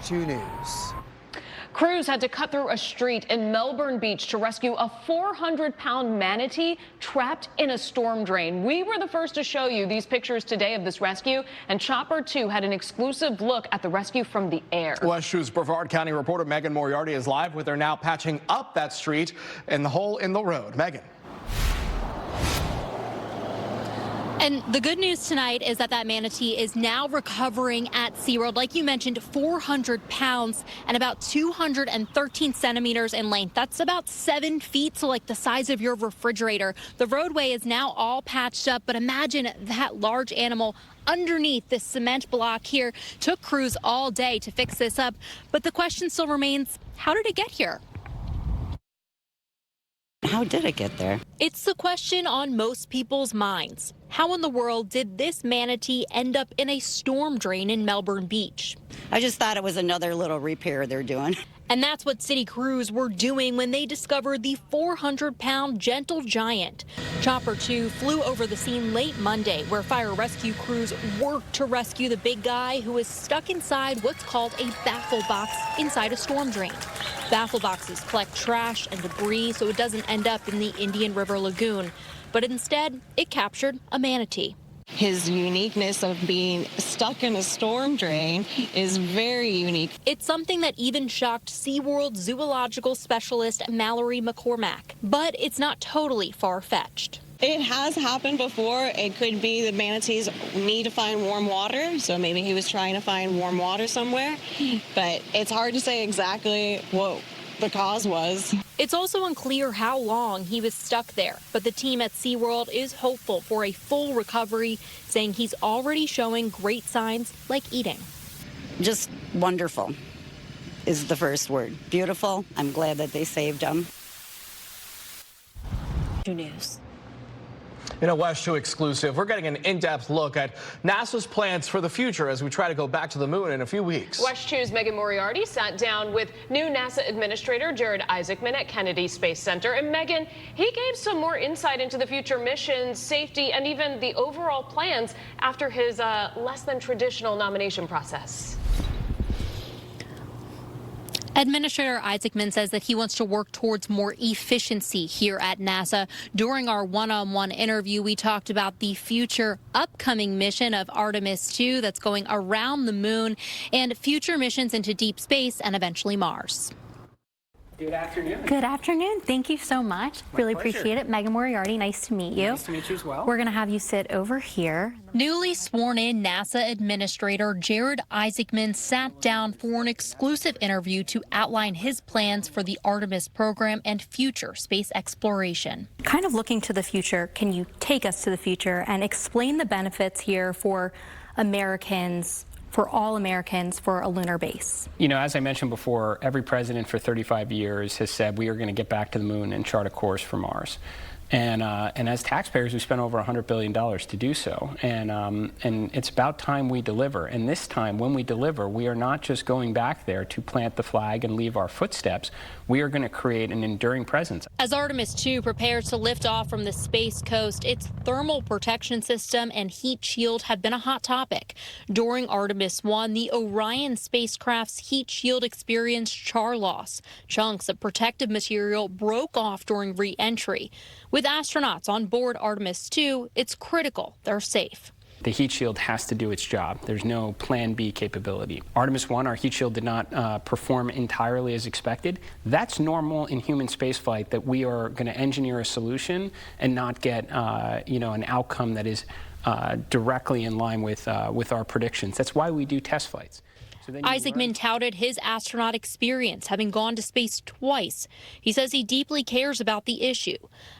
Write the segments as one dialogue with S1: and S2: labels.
S1: 2 News.
S2: Crews had to cut through a street in Melbourne Beach to rescue a 400-pound manatee trapped in a storm drain. We were the first to show you these pictures today of this rescue, and Chopper 2 had an exclusive look at the rescue from the air.
S3: West 2's Brevard County reporter Megan Moriarty is live with her now, patching up that street and the hole in the road. Megan.
S4: And the good news tonight is that manatee is now recovering at SeaWorld. Like you mentioned, 400 pounds and about 213 centimeters in length. That's about 7 feet, so like the size of your refrigerator. The roadway is now all patched up, but imagine that large animal underneath this cement block here. Took crews all day to fix this up, but the question still remains, how did it get here?
S5: How did it get there?
S4: It's the question on most people's minds. How in the world did this manatee end up in a storm drain in Melbourne Beach?
S5: I just thought it was another little repair they're doing.
S4: And that's what city crews were doing when they discovered the 400-pound gentle giant. Chopper 2 flew over the scene late Monday, where fire rescue crews worked to rescue the big guy who is stuck inside what's called a baffle box inside a storm drain. Baffle boxes collect trash and debris so it doesn't end up in the Indian River Lagoon. But instead, it captured a manatee.
S6: His uniqueness of being stuck in a storm drain is very unique.
S4: It's something that even shocked SeaWorld zoological specialist Mallory McCormack. But it's not totally far-fetched.
S6: It has happened before. It could be the manatees need to find warm water, so maybe he was trying to find warm water somewhere. But it's hard to say exactly what the cause was.
S4: It's also unclear how long he was stuck there, but the team at SeaWorld is hopeful for a full recovery, saying he's already showing great signs like eating.
S5: Just wonderful is the first word. Beautiful. I'm glad that they saved him.
S4: 2 News.
S3: In a West 2 exclusive, we're getting an in-depth look at NASA's plans for the future as we try to go back to the moon in a few weeks.
S2: West 2's Megan Moriarty sat down with new NASA Administrator Jared Isaacman at Kennedy Space Center. And Megan, he gave some more insight into the future missions, safety, and even the overall plans after his less than traditional nomination process.
S4: Administrator Isaacman says that he wants to work towards more efficiency here at NASA. During our one-on-one interview, we talked about the future upcoming mission of Artemis 2 that's going around the moon and future missions into deep space and eventually Mars.
S7: Good afternoon.
S8: Good afternoon. Thank you so much. Really appreciate it. Megan Moriarty, nice to meet you.
S7: Nice to meet you as well.
S8: We're going to have you sit over here.
S4: Newly sworn in NASA Administrator Jared Isaacman sat down for an exclusive interview to outline his plans for the Artemis program and future space exploration.
S8: Kind of looking to the future, can you take us to the future and explain the benefits here for Americans, for all Americans, for a lunar base?
S7: You know, as I mentioned before, every president for 35 years has said we are going to get back to the moon and chart a course for Mars. And as taxpayers, we spent over $100 billion to do so. And it's about time we deliver. And this time, when we deliver, we are not just going back there to plant the flag and leave our footsteps. We are going to create an enduring presence.
S4: As Artemis 2 prepares to lift off from the Space Coast, its thermal protection system and heat shield have been a hot topic. During Artemis 1, the Orion spacecraft's heat shield experienced char loss. Chunks of protective material broke off during re-entry. With astronauts on board Artemis 2, it's critical they're safe.
S7: The heat shield has to do its job. There's no plan B capability. Artemis 1, our heat shield did not perform entirely as expected. That's normal in human spaceflight, that we are going to engineer a solution and not get an outcome that is directly in line with our predictions. That's why we do test flights.
S4: Isaacman touted his astronaut experience, having gone to space twice. He says he deeply cares about the issue.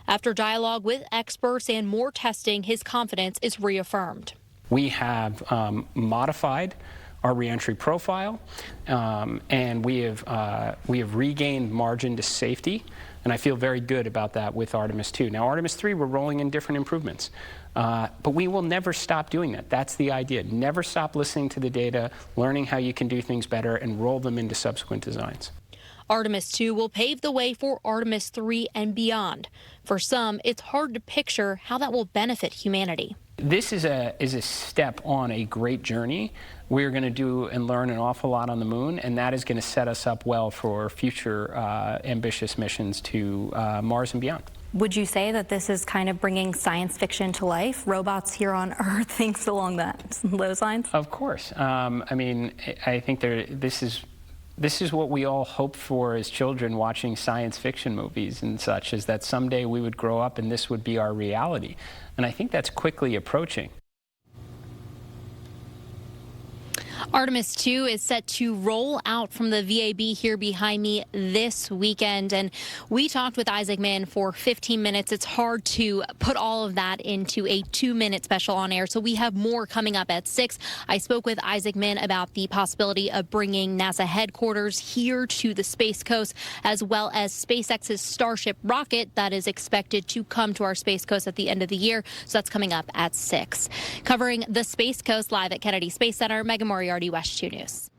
S4: After dialogue with experts and more testing, his confidence is reaffirmed.
S7: We have modified our reentry profile, and we have regained margin to safety, and I feel very good about that with Artemis 2. Now, Artemis 3, we're rolling in different improvements. But we will never stop doing that. That's the idea. Never stop listening to the data, learning how you can do things better, and roll them into subsequent designs.
S4: Artemis 2 will pave the way for Artemis 3 and beyond. For some, it's hard to picture how that will benefit humanity.
S7: This is a step on a great journey. We're going to do and learn an awful lot on the moon, and that is going to set us up well for future ambitious missions to Mars and beyond.
S8: Would you say that this is kind of bringing science fiction to life? Robots here on Earth, things along those lines?
S7: Of course. I mean, I think this is what we all hope for as children watching science fiction movies and such, is that someday we would grow up and this would be our reality. And I think that's quickly approaching.
S4: Artemis 2 is set to roll out from the VAB here behind me this weekend. And we talked with Isaacman for 15 minutes. It's hard to put all of that into a 2-minute special on air. So we have more coming up at 6. I spoke with Isaacman about the possibility of bringing NASA headquarters here to the Space Coast, as well as SpaceX's Starship rocket that is expected to come to our Space Coast at the end of the year. So that's coming up at 6. Covering the Space Coast live at Kennedy Space Center, Megan Moriarty, West 2 News.